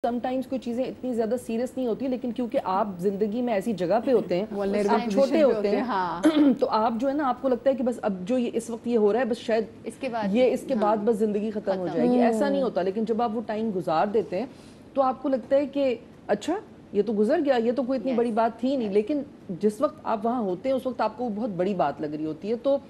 Sometimes कोई चीज़ें इतनी ज़्यादा सीरियस नहीं होती, लेकिन क्योंकि आप ज़िंदगी में ऐसी जगह पे होते हैं, आप छोटे होते हैं, हाँ। तो आप जो है ना, आपको लगता है कि बस अब जो ये इस वक्त ये हो रहा है, बस शायद इसके बाद बस ज़िंदगी ख़त्म हो जाएगी। ऐसा नहीं होता, लेकिन जब आप वो टाइम गुजार देते हैं तो आपको लगता है कि अच्छा ये तो गुजर गया, ये तो कोई इतनी बड़ी बात थी नहीं। लेकिन जिस वक्त आप वहाँ होते हैं उस वक्त आपको बहुत बड़ी बात लग रही होती है। तो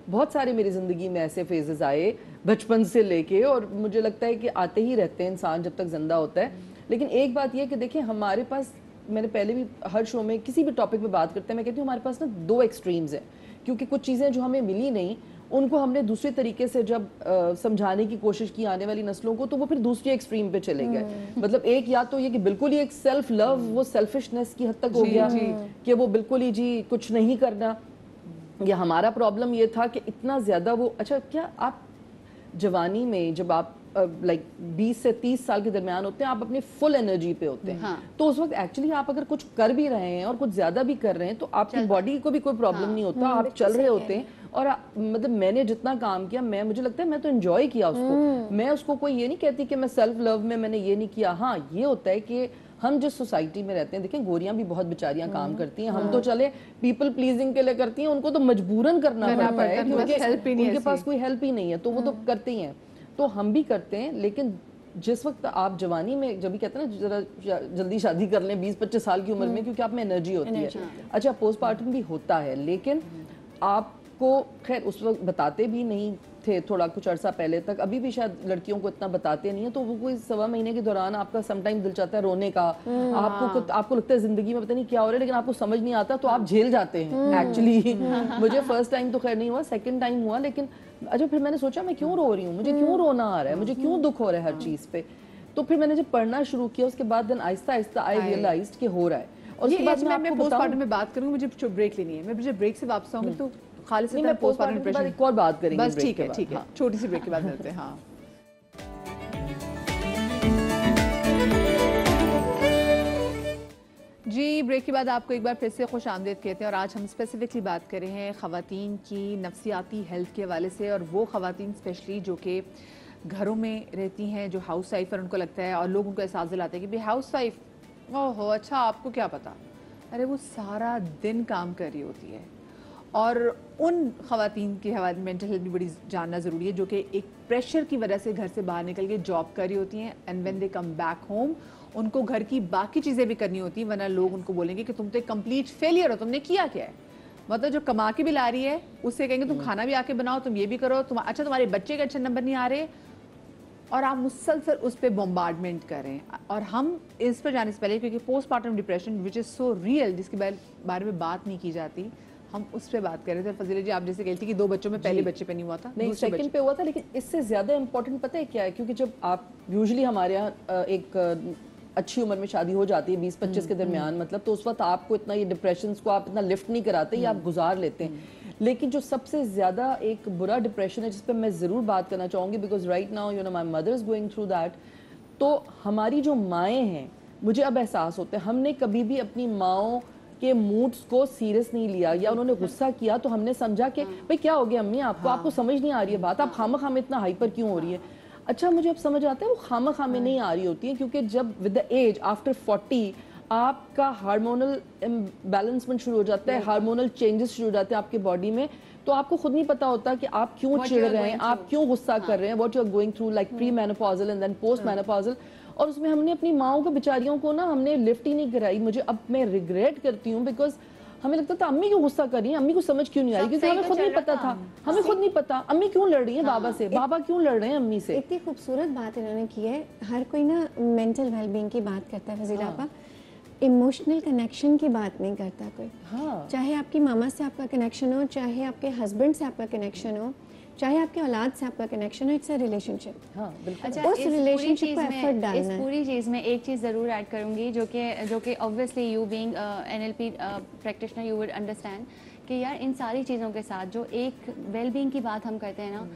बहुत सारे मेरी ज़िंदगी में ऐसे फेजेस आए बचपन से लेके, और मुझे लगता है कि आते ही रहते हैं इंसान जब तक ज़िंदा होता है। लेकिन एक बात ये कि देखिए हमारे पास, मैंने पहले भी हर शो में किसी भी टॉपिक पे बात करते हैं, मैं कहती हूँ हमारे पास ना दो एक्सट्रीम्स हैं, क्योंकि कुछ चीज़ें जो हमें मिली नहीं उनको हमने दूसरे तरीके से जब समझाने की कोशिश की आने वाली नस्लों को, तो वो फिर दूसरे एक्सट्रीम पे चले गए। मतलब एक या तो ये कि बिल्कुल ही एक सेल्फ लव, वो सेल्फिशनेस की हद तक हो गया कि वो बिल्कुल ही जी कुछ नहीं करना। या हमारा प्रॉब्लम ये था कि इतना ज़्यादा वो, अच्छा क्या आप जवानी में जब आप लाइक 20 से 30 साल के दरमियान होते हैं, आप अपनी फुल एनर्जी पे होते हैं, हाँ। तो उस वक्त एक्चुअली आप अगर कुछ कर भी रहे हैं और कुछ ज़्यादा भी कर रहे हैं तो आपकी बॉडी को भी कोई प्रॉब्लम नहीं होता, आप चल रहे होते हैं। और मतलब मैंने जितना काम किया, मुझे लगता है मैं तो एंजॉय किया उसको। मैं उसको कोई ये नहीं कहती कि मैं सेल्फ लव में मैंने ये नहीं किया। हाँ, ये होता है कि हम जिस सोसाइटी में रहते हैं, देखें गोरियां भी बहुत बेचारियां काम करती हैं, हम तो चले पीपल प्लीजिंग के लिए करती हैं, उनको तो मजबूरन करना पड़ता है क्योंकि उनके पास कोई हेल्प ही नहीं है, तो वो तो करते ही हैं। तो हम भी करते हैं, लेकिन जिस वक्त आप जवानी में जब भी कहते हैं ना जरा जल्दी शादी कर लें 20-25 साल की उम्र में, क्योंकि आप में एनर्जी होती है। अच्छा, पोस्टमार्टम भी होता है, लेकिन आपको खैर उस वक्त बताते भी नहीं थे, थोड़ा कुछ अरसा पहले तक, अभी भी शायद लड़कियों को इतना बताते नहीं है। तो वो कोई 1.25 महीने के दौरान आपका समटाइम दिल चाहता है रोने का, आपको लगता है जिंदगी में पता नहीं क्या हो रहा है, लेकिन आपको समझ नहीं आता, तो आप झेल जाते हैं एक्चुअली। मुझे फर्स्ट टाइम तो खैर नहीं हुआ, सेकंड टाइम हुआ। लेकिन अच्छा, फिर मैंने सोचा मैं क्यों रो रही हूँ, मुझे क्यों रोना आ रहा है, मुझे क्यों दुख हो रहा है हर चीज पे। तो फिर मैंने जब पढ़ना शुरू किया, उसके बाद देन आहिस्ता आहिस्ता आई रियलाइज्ड कि हो रहा है। और उसके बाद मैं पोस्टमार्टम में बात करूंगी, मुझे ब्रेक लेनी है, मैं मुझे ब्रेक से वापस आऊंगी तो खालिस मैं पोस्टमार्टम के बाद एक और बात करेंगे। बस ठीक है, छोटी सी ब्रेक के बाद मिलते हैं। हाँ, जी ब्रेक के बाद आपको एक बार फिर से खुश आमदीद कहते हैं। और आज हम स्पेसिफिकली बात कर रहे हैं ख़वातीन की नफ्सियाती हेल्थ के हवाले से, और वो ख़वातीन स्पेशली जो कि घरों में रहती हैं, जो हाउस वाइफ, और उनको लगता है और लोग उनको एहसास दिलाते हैं कि भाई हाउस वाइफ, ओहो अच्छा आपको क्या पता, अरे वो सारा दिन काम कर रही होती है। और उन ख़वातीन के हवाले मेंटल हेल्थ भी बड़ी जानना ज़रूरी है, जो कि एक प्रेशर की वजह से घर से बाहर निकल के जॉब कर रही होती हैं, and when they come back home उनको घर की बाकी चीज़ें भी करनी होती हैं, वरना लोग उनको बोलेंगे कि तुम तो एक कंप्लीट फेलियर हो, तुमने किया क्या है। मतलब जो कमा के भी ला रही है उससे कहेंगे तुम खाना भी आके बनाओ, तुम ये भी करो, तुम अच्छा तुम्हारे बच्चे के अच्छे नंबर नहीं आ रहे, और आप मुसलसल उस पर बॉम्बार्डमेंट करें। और हम इस पर जाने से पहले, क्योंकि postmortem depression which is so real, जिसके बारे में बात नहीं की जाती, हम उस पे बात कर रहे थे। फजीला जी, आप जैसे कहती कि 2 बच्चों में पहले बच्चे पे नहीं हुआ था, नहीं सेकंड पे हुआ था, लेकिन इससे ज्यादा इंपॉर्टेंट पता है क्या है, क्योंकि जब आप यूजुअली हमारे यहाँ एक अच्छी उम्र में शादी हो जाती है 20-25 के दरमियान, मतलब तो उस वक्त आपको इतना ये डिप्रेशन को आप इतना लिफ्ट नहीं कराते, ये आप गुजार लेते हैं। लेकिन जो सबसे ज्यादा एक बुरा डिप्रेशन है जिस पर मैं जरूर बात करना चाहूंगी, because right now you know my mother is going through that. तो हमारी जो माएँ हैं, मुझे अब एहसास होता है, हमने कभी भी अपनी माओ के मूड्स को सीरियस नहीं लिया, या उन्होंने गुस्सा किया तो हमने समझा कि भाई क्या हो गया अम्मी आपको, आपको समझ नहीं आ रही है बात, आप खामा में इतना हाइपर क्यों हो रही है। अच्छा, मुझे अब समझ आता है वो खामा में नहीं आ रही होती है, क्योंकि जब विद द एज आफ्टर 40 आपका हार्मोनल इम्बैलेंसमेंट शुरू हो जाता है, हार्मोनल चेंजेस शुरू हो जाते हैं आपके बॉडी में, तो आपको खुद नहीं पता होता कि आप क्यों चिढ़ रहे हैं, आप क्यों गुस्सा कर रहे हैं, what you are going through, like pre menopausal and then post menopausal. और उसमें हमने अपनी माओ को, बेचारियों को ना हमने लिफ्ट ही नहीं कराई। मुझे अब मैं रिग्रेट करती हूँ, बिकॉज हमें लगता था अम्मी क्यों गुस्सा कर रही है, अम्मी को समझ क्यों नहीं आ रही, क्योंकि हमें खुद नहीं पता था, हमें खुद नहीं पता अम्मी क्यों लड़ रही है बाबा से, बाबा क्यों लड़ रहे हैं अम्मी से। इतनी खूबसूरत बात इन्होंने की है। हर कोई ना मेंटल वेलबींग की बात करता है फजीला आपा, इमोशनल कनेक्शन की बात नहीं करता कोई। चाहे आपकी मामा से आपका कनेक्शन हो, चाहे आपके हस्बैंड से आपका कनेक्शन हो, चाहे आपके औलाद से आपका कनेक्शन हो, इट्स अ रिलेशनशिप। अच्छा, उस रिलेशनशिप को एफर्ट डालना है। इस पूरी चीज़ में एक चीज़ ज़रूर ऐड करूँगी, जो कि obviously you being NLP practitioner you would understand कि यार इन सारी चीज़ों के साथ जो एक वेल बीइंग की बात हम करते हैं ना,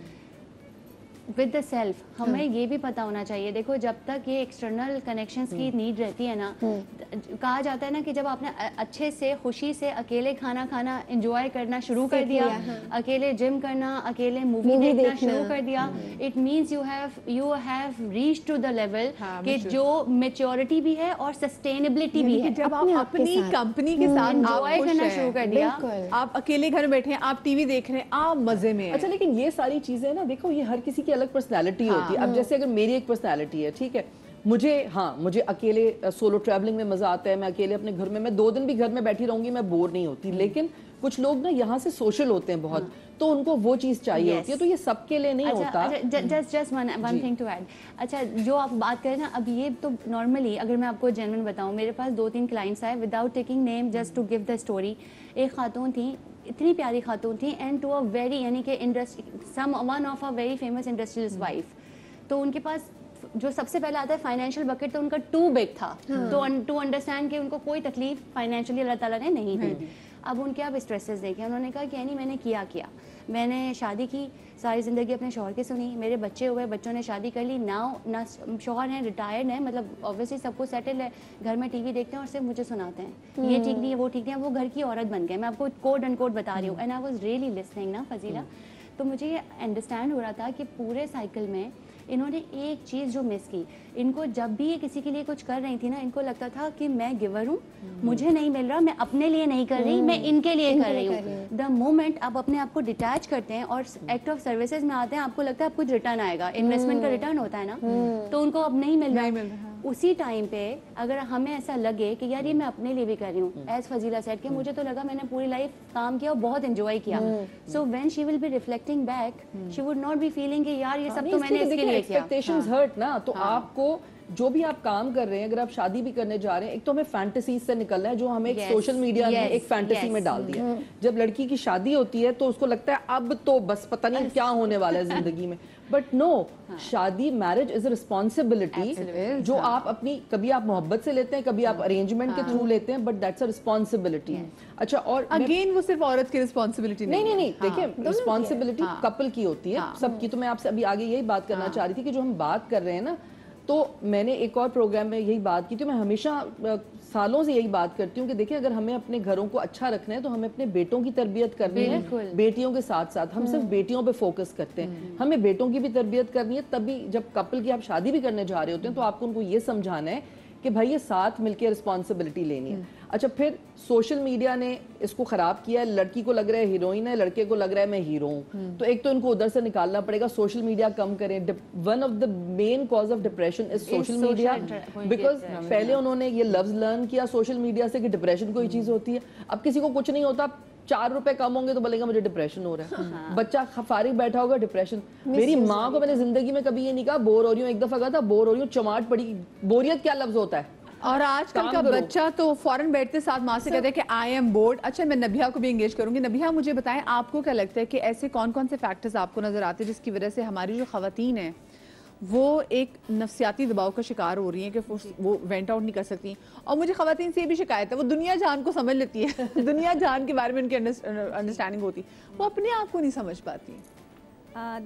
with the self. हमें ये भी पता होना चाहिए, देखो जब तक ये external connections की need रहती है ना, कहा जाता है ना कि जब आपने अच्छे से खुशी से अकेले खाना खाना enjoy करना शुरू कर दिया, अकेले जिम करना, अकेले मूवी देखना शुरू कर दिया, it means you have reached to the level कि जो maturity भी है और sustainability भी है. जब आप अपनी कंपनी के साथ enjoy करना शुरू कर दिया, आप अकेले घर में बैठे हैं, आप टीवी देख रहे हैं, आप मजे में हैं. अच्छा, लेकिन ये सारी चीजें ना, देखो ये हर किसी की अलग पर्सनालिटी होती है. अब जैसे अगर मेरी एक पर्सनालिटी है, ठीक है, मुझे अकेले सोलो ट्रैवलिंग में मजा आता है, मैं अकेले अपने घर में, मैं 2 दिन भी घर में बैठी रहूंगी, मैं बोर नहीं होती. लेकिन कुछ लोग ना यहाँ से सोशल होते हैं बहुत, तो उनको वो चीज चाहिए होती है, तो ये सबके लिए नहीं होता. Just one thing to add. अच्छा, जो आप बात करें ना, अब ये तो नॉर्मली अगर मैं आपको जेन्युइन बताऊं, मेरे पास 2-3 क्लाइंट्स आए, without taking name, just to give the story. एक खातून थी, इतनी प्यारी खातून थी, एंड टू अ वेरी, यानी कि one of a very famous industrialist wife. तो उनके पास जो सबसे पहले आता है फाइनेंशियल बकेट, तो उनका टू बिग था टू अंडरस्टैंड कि उनको कोई तकलीफ फाइनेंशियली अल्लाह ताला ने नहीं दी. अब उनके आप स्ट्रेसेस देखे, उन्होंने कहा कि नहीं, मैंने किया मैंने शादी की, सारी ज़िंदगी अपने शौहर की सुनी, मेरे बच्चे हुए, बच्चों ने शादी कर ली, ना शौहर हैं, रिटायर्ड हैं, मतलब ऑब्वियसली सब कुछ सेटल है, घर में टीवी देखते हैं और सिर्फ मुझे सुनाते हैं, ये ठीक नहीं है, वो ठीक नहीं है, वो घर की औरत बन गए. मैं आपको कोड एंड कोड बता रही हूँ. And I was really listening ना फजीला. तो मुझे ये अंडरस्टैंड हो रहा था कि पूरे साइकिल में इन्होंने एक चीज़ जो मिस की, इनको जब भी ये किसी के लिए कुछ कर रही थी ना, इनको लगता था कि मैं गिवर हूँ, मुझे नहीं मिल रहा, मैं अपने लिए नहीं कर रही, मैं इनके लिए कर रही हूँ. द मोमेंट आप अपने आप को डिटैच करते हैं और एक्ट ऑफ सर्विसेज में आते हैं, आपको लगता है आप कुछ रिटर्न आएगा, इन्वेस्टमेंट का रिटर्न होता है ना, तो उनको अब नहीं मिल रहा. उसी टाइम पे अगर हमें ऐसा लगे कि यार ये मैं अपने लिए भी कर रही हूँ, एज फजीला सेड कि मुझे तो लगा मैंने पूरी लाइफ काम किया और बहुत एंजॉय किया, so when she will be reflecting back, she would not be feeling कि यार ये सब तो मैंने इसके लिए किया. एक्सपेक्टेशंस हर्ट ना, तो आपको जो भी आप काम कर रहे हैं, अगर आप शादी भी करने जा रहे हैं, एक तो हमें फैंटेसी से निकलना है, जो हमें एक सोशल मीडिया ने एक फैंटेसी में डाल दिया. जब लड़की की शादी होती है तो उसको लगता है अब तो बस पता नहीं क्या होने वाला है जिंदगी में. बट नो, शादी, मैरिज इज अ रिस्पॉन्सिबिलिटी, जो आप अपनी, कभी आप मोहब्बत से लेते हैं, कभी आप अरेंजमेंट के थ्रू लेते हैं, बट दैट्स अ रिस्पॉन्सिबिलिटी. अच्छा, और अगेन वो सिर्फ औरत की रिस्पॉन्सिबिलिटी नहीं, देखिए रिस्पॉन्सिबिलिटी कपल की होती है, सबकी. तो मैं आपसे अभी आगे यही बात करना चाह रही थी कि जो हम बात कर रहे हैं ना, तो मैंने एक और प्रोग्राम में यही बात की थी. मैं हमेशा सालों से यही बात करती हूँ कि देखिए, अगर हमें अपने घरों को अच्छा रखना है तो हमें अपने बेटों की तरबियत करनी है. बेटियों के साथ साथ हम सिर्फ बेटियों पे फोकस करते हैं, हमें बेटों की भी तरबियत करनी है. तभी जब कपल की आप शादी भी करने जा रहे होते हैं तो आपको उनको ये समझाना है कि भाई ये साथ मिलकर रिस्पॉन्सिबिलिटी लेनी है. अच्छा, फिर सोशल मीडिया ने इसको खराब किया है. लड़की को लग रहा है हीरोइन है, लड़के को लग रहा है मैं हीरो हूँ, तो एक तो इनको उधर से निकालना पड़ेगा, सोशल मीडिया कम करें. One of the main cause of depression is social media, because पहले उन्होंने ये लफ्ज लर्न किया सोशल मीडिया से कि डिप्रेशन कोई चीज होती है. अब किसी को कुछ नहीं होता, 4 रुपए कम होंगे तो बोलेगा मुझे डिप्रेशन हो रहा है. बच्चा फारिग बैठा होगा, डिप्रेशन. मेरी माँ को मैंने जिंदगी में कभी ये नहीं कहा बोर हो रही हूँ. एक दफा कहा था बोर हो रही हूँ, चमाट पड़ी. बोरियत क्या लफ्ज होता है? और आजकल का बच्चा तो फौरन बैठते साथ माँ से कहते हैं कि आई एम बोर्ड. अच्छा, मैं नबिया को भी एंगेज करूंगी. नबिया, मुझे बताएं, आपको क्या लगता है कि ऐसे कौन कौन से फैक्टर्स आपको नजर आते हैं जिसकी वजह से हमारी जो खवातीन हैं वो एक नफ्सियाती दबाव का शिकार हो रही हैं कि वो वेंट आउट नहीं कर सकती? और मुझे खवातीन से ये भी शिकायत है, वो दुनिया जान को समझ लेती है दुनिया जान के बारे में उनकी अंडरस्टैंडिंग होती, वो अपने आप को नहीं समझ पाती.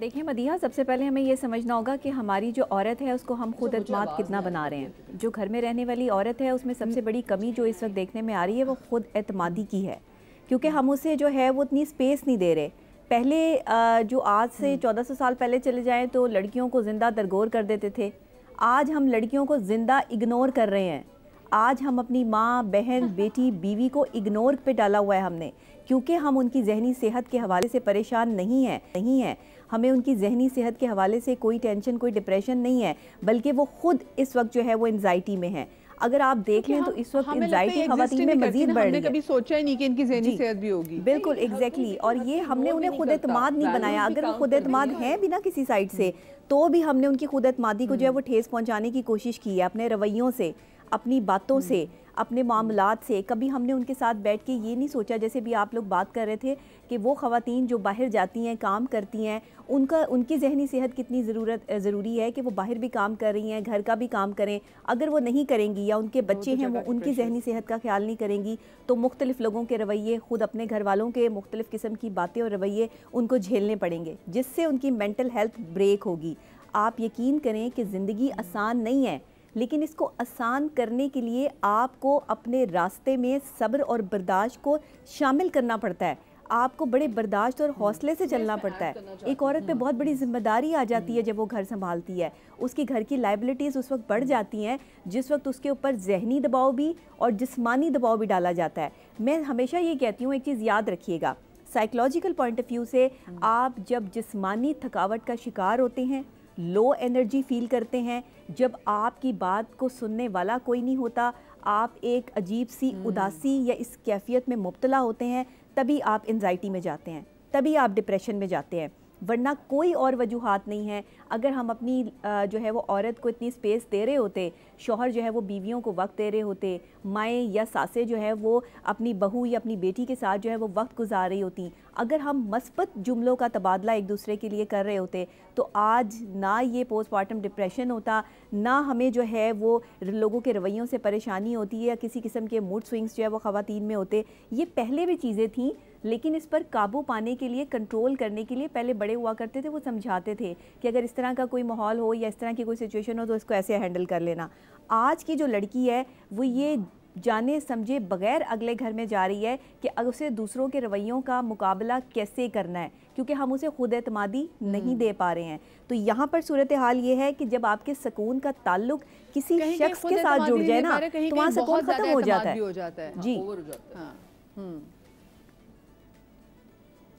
देखिए मदीहा, सबसे पहले हमें ये समझना होगा कि हमारी जो औरत है उसको हम खुद एतमाद कितना बना रहे हैं. जो घर में रहने वाली औरत है उसमें सबसे बड़ी कमी जो इस वक्त देखने में आ रही है वो खुद एतमादी की है, क्योंकि हम उसे जो है वो उतनी स्पेस नहीं दे रहे. पहले जो आज से 1400 साल पहले चले जाएं तो लड़कियों को ज़िंदा दरगोर कर देते थे. आज हम लड़कियों को ज़िंदा इग्नोर कर रहे हैं. आज हम अपनी माँ, बहन, बेटी, बीवी को इग्नोर पे डाला हुआ है हमने, क्योंकि हम उनकी जहनी सेहत के हवाले से परेशान नहीं है. हमें उनकी जहनी सेहत के हवाले से कोई टेंशन, कोई डिप्रेशन नहीं है, बल्कि वो खुद इस वक्त जो है वो एंजाइटी में है. अगर आप देख लें तो इस वक्त एंजाइटी खवातीन में मजीद बढ़ रही है. कभी सोचा ही नहीं कि इनकी ज़हनी सेहत भी होगी. बिल्कुल, एग्जैक्टली. और ये हमने उन्हें खुद एतमाद नहीं बनाया. अगर वो खुद एतमाद हैं भी ना किसी साइड से, तो भी हमने उनकी खुद एतमादी को जो है वो ठेस पहुँचाने की कोशिश की है, अपने रवैयों से, अपनी बातों से, اپنے معاملات سے کبھی ہم نے ان کے ساتھ بیٹھ کے یہ نہیں سوچا، جیسے بھی آپ لوگ بات کر رہے تھے کہ وہ خواتین جو باہر جاتی ہیں کام کرتی ہیں ان کی ذہنی صحت کتنی ضروری ہے کہ وہ باہر بھی کام کر رہی ہیں، گھر کا بھی کام کریں. اگر وہ نہیں کریں گی یا ان کے بچے ہیں وہ ان کی ذہنی صحت کا خیال نہیں کریں گی تو مختلف لوگوں کے رویے، خود اپنے گھر والوں کے مختلف قسم کی باتیں اور رویے ان کو جھیلنے پڑیں گے، جس سے ان کی مینٹل ہیلتھ بریک ہوگی. آپ یقین کریں کہ زندگی آسان نہیں ہے، لیکن اس کو آسان کرنے کے لیے آپ کو اپنے راستے میں صبر اور برداشت کو شامل کرنا پڑتا ہے. آپ کو بڑے برداشت اور حوصلے سے چلنا پڑتا ہے. ایک عورت پہ بہت بڑی ذمہ داری آ جاتی ہے جب وہ گھر سنبھالتی ہے. اس کی گھر کی لائبلٹیز اس وقت بڑھ جاتی ہیں جس وقت اس کے اوپر ذہنی دباؤ بھی اور جسمانی دباؤ بھی ڈالا جاتا ہے. میں ہمیشہ یہ کہتی ہوں، ایک چیز یاد رکھیے گا، سائیکلوجیکل پوائنٹ آف ویو سے آپ جب جسمانی تھکاوٹ کا شکار ہوتے ہیں، لو انرجی فیل کرتے ہیں، جب آپ کی بات کو سننے والا کوئی نہیں ہوتا، آپ ایک عجیب سی اداسی یا اس کیفیت میں مبتلا ہوتے ہیں، تبھی آپ انزائٹی میں جاتے ہیں، تبھی آپ ڈپریشن میں جاتے ہیں، ورنہ کوئی اور وجوہات نہیں ہیں. اگر ہم اپنی جو ہے وہ عورت کو اتنی سپیس دے رہے ہوتے، شوہر جو ہے وہ بیویوں کو وقت دے رہے ہوتے، مائیں یا ساسیں جو ہے وہ اپنی بہو یا اپنی بیٹی کے ساتھ جو ہے وہ وقت گزار رہی ہوتی، اگر ہم مثبت جملوں کا تبادلہ ایک دوسرے کے لیے کر رہے ہوتے تو آج نہ یہ پوسٹ پارٹم ڈپریشن ہوتا، نہ ہمیں جو ہے وہ لوگوں کے رویوں سے پریشانی ہوتی ہے یا کسی قسم کے موڈ سوئنگز جو ہے وہ خواتین میں ہوتے. یہ پہلے بھی چیزیں تھیں، لیکن اس پر قابو پانے کے لیے، کنٹرول کرنے کے لیے پہلے بڑے ہوا کرتے تھے، وہ سمجھاتے تھے کہ اگر اس طرح کا کوئی ماحول ہو یا اس طرح کی کوئی سچویشن ہو تو اس کو ایسے ہینڈل کر لینا. آج کی جو لڑکی ہے وہ یہ جانے سمجھے بغیر اگلے گھر میں جا رہی ہے کہ اسے دوسروں کے رویوں کا مقابلہ کیسے کرنا ہے، کیونکہ ہم اسے خود اعتمادی نہیں دے پا رہے ہیں. تو یہاں پر صورتحال یہ ہے کہ جب آپ کے سکون کا تعلق کسی شخص کے ساتھ جڑ جائے نا تو وہاں سکون ختم ہو جاتا ہے. جی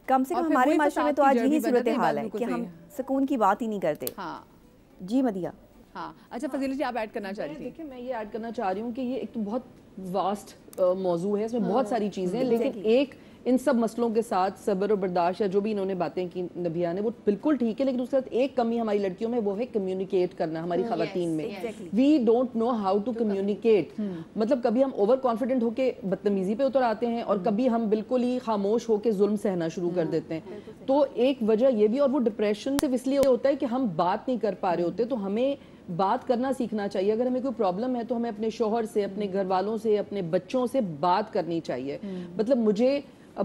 کم سے کم ہمارے معاشرے میں تو آج یہی صورتحال ہے کہ ہم سکون کی بات ہی نہیں کرتے. جی مدیہ. ہاں اچھا فضیلہ جی آپ ایڈ کرنا چاہ رہی تھی؟ دیکھیں میں یہ ایڈ کرنا چاہ رہی ہوں کہ یہ ایک تو بہت واسٹ موضوع ہے، اس میں بہت ساری چیزیں ہیں، لیکن ایک ان سب مسئلوں کے ساتھ صبر و برداشت یا جو بھی انہوں نے باتیں کی نبیہ نے وہ بالکل ٹھیک ہے، لیکن اس کے ساتھ ایک کمی ہماری لڑکیوں میں وہ ہے کمیونیکیٹ کرنا. ہماری خواتین میں we don't know how to communicate. مطلب کبھی ہم اوور کانفیڈنٹ ہو کے بدتمیزی پہ اتر آتے ہیں اور کبھی ہم بالکل ہی خاموش ہو کے ظلم سہنا شروع کر دیتے ہیں. تو ایک وجہ یہ بھی، اور وہ ڈپریشن صرف اس لیے ہوتا ہے کہ ہم بات نہیں کر پا رہے ہوتے. تو ہمیں بات کرنا سیکھنا چاہیے. اگر ہمیں کوئی پرابلم ہے تو ہمیں اپنے شوہر سے، اپنے گھر والوں سے، اپنے بچوں سے بات کرنی چاہیے. مطلب مجھے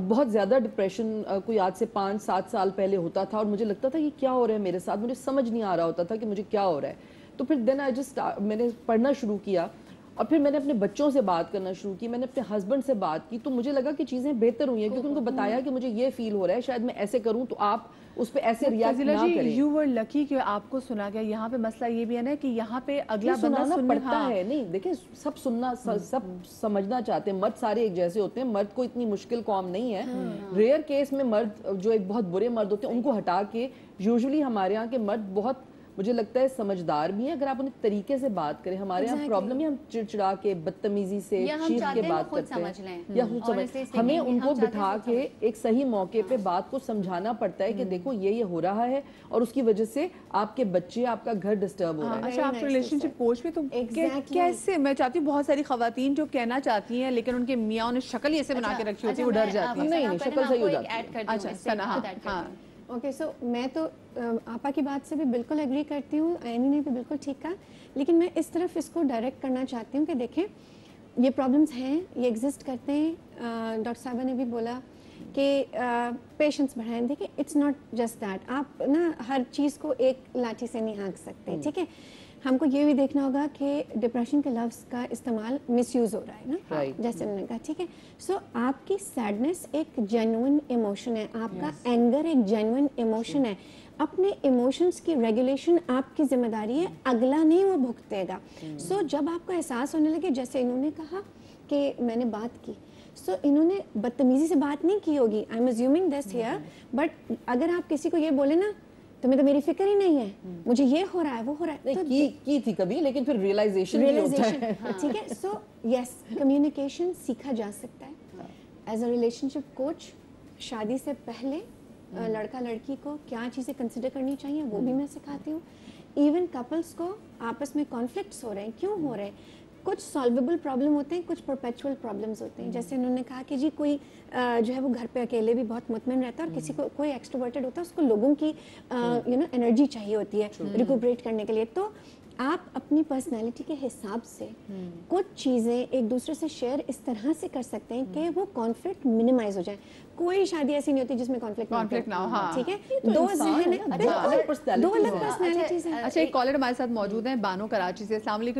بہت زیادہ ڈپریشن کوئی آج سے 5-7 سال پہلے ہوتا تھا اور مجھے لگتا تھا یہ کیا ہو رہا ہے میرے ساتھ، مجھے سمجھ نہیں آ رہا ہوتا تھا کہ مجھے کیا ہو رہا ہے. تو پھر میں نے پڑھنا شروع کیا اور پھر میں نے اپنے بچوں سے بات کرنا شروع کی، میں نے اپنے ہسبینڈ سے بات کی، تو مجھے لگا کہ چیزیں بہتر ہوئی ہیں کیونکہ ان کو بتایا کہ مجھے یہ فیل ہو رہا ہے، شاید میں ایسے کروں تو آپ اس پہ ایسے ریاکٹ نہ کریں. یو ور لکی کہ آپ کو سنا گیا. یہاں پہ مسئلہ یہ بھی ہے نا کہ یہاں پہ اگلا بندہ سننا پڑتا ہے. نہیں دیکھیں سب سننا، سب سمجھنا چاہتے ہیں، مرد سارے ایک جیسے ہوتے ہیں، مرد کو اتنی مشکل قوم نہیں ہے. ریئر کیس میں مرد جو ایک بہت برے مرد ہوتے ہیں ان کو ہٹا کے یوزولی ہمارے یہاں کے مرد بہت مجھے لگتا ہے سمجھدار بھی ہیں اگر آپ انہیں طریقے سے بات کریں. ہمارے یہاں پرابلم ہے ہم چڑچڑا کے بدتمیزی سے چیخ کے بات کرتے ہیں یا ہمیں ان کو بٹھا کے ایک صحیح موقع پہ بات کو سمجھانا پڑتا ہے کہ دیکھو یہ ہو رہا ہے اور اس کی وجہ سے آپ کے بچے، آپ کا گھر ڈسٹرب ہو رہا ہے. اچھا آپ ریلیشن شپ کوچ بھی تو کیسے، میں چاہتی ہوں بہت ساری خواتین جو کہنا چاہتی ہیں لیکن ان کے میاں انہیں شکل ہی ایسے بنا کے رکھی ہوتی ہے وہ ڈر جاتی ہیں. نہیں شکل صحیح ہو جاتی ہے. اچھا اوکے سو میں تو آپا کی بات سے بھی بالکل ایگری کرتی ہوں، آئینی نے بھی بالکل ٹھیک کہا، لیکن میں اس طرف اس کو ڈائریکٹ کرنا چاہتی ہوں کہ دیکھیں یہ پرابلمس ہیں، یہ ایگزسٹ کرتے ہیں. ڈاکٹر صاحبہ نے بھی بولا کہ پیشنس بڑھائیں. دیکھیں اٹس ناٹ جسٹ دیٹ، آپ نا ہر چیز کو ایک لاٹھی سے نہیں ہانک سکتے. ٹھیک ہے، ہم کو یہ بھی دیکھنا ہوگا کہ ڈپریشن کے لفظ کا استعمال مس یوز ہو رہا ہے نا، جیسے انہوں نے کہا. ٹھیک ہے، سو آپ کی سیڈنس ایک جینوئن ایموشن ہے، آپ کا اینگر ایک جینوئن ایموشن ہے. اپنے ایموشنس کی ریگولیشن آپ کی ذمہ داری ہے، اگلا نہیں وہ بھگتے گا. سو جب آپ کو احساس ہونے لگے، جیسے انہوں نے کہا کہ میں نے بات کی، سو انہوں نے بدتمیزی سے بات نہیں کی ہوگی، I am assuming this here, but اگر آپ کسی کو یہ بولے نا تمہیں تو میری فکر ہی نہیں ہے، مجھے یہ ہو رہا ہے وہ ہو رہا ہے، کی تھی کبھی لیکن پھر ریئلائزیشن ٹھیک ہے. سو یس کمیونیکیشن سیکھا جا سکتا ہے. As a relation ship coach شادی سے پہلے لڑکا لڑکی کو کیا چیزیں کنسیڈر کرنی چاہیے وہ بھی میں سکھاتی ہوں. ایون کپلس کو آپس میں کانفلکٹس ہو رہے ہیں، کیوں ہو رہے ہیں، कुछ सॉल्वेबल प्रॉब्लम होते हैं, कुछ परपेचुअल प्रॉब्लम्स होते हैं। जैसे उन्होंने कहा कि जी कोई जो है वो घर पे अकेले भी बहुत मुतमईन रहता है और किसी को कोई एक्सट्रोवर्टेड होता है, उसको लोगों की एनर्जी चाहिए होती है रिकूपरेट करने के लिए। तो आप अपनी पर्सनालिटी के हिसाब से कुछ चीज़ें एक दूसरे से शेयर इस तरह से कर सकते हैं कि वो कॉन्फ्लिक्ट मिनिमाइज हो जाए। कोई शादी ऐसी नहीं होती जिसमें कॉन्फ्लिक्ट ना हो, ठीक है? दो जहन है, दो अलग पर्सनालिटीज हैं। अच्छा, एक कॉलर हमारे साथ मौजूद हैं, बानो कराची से। अस्सलाम वालेकुम।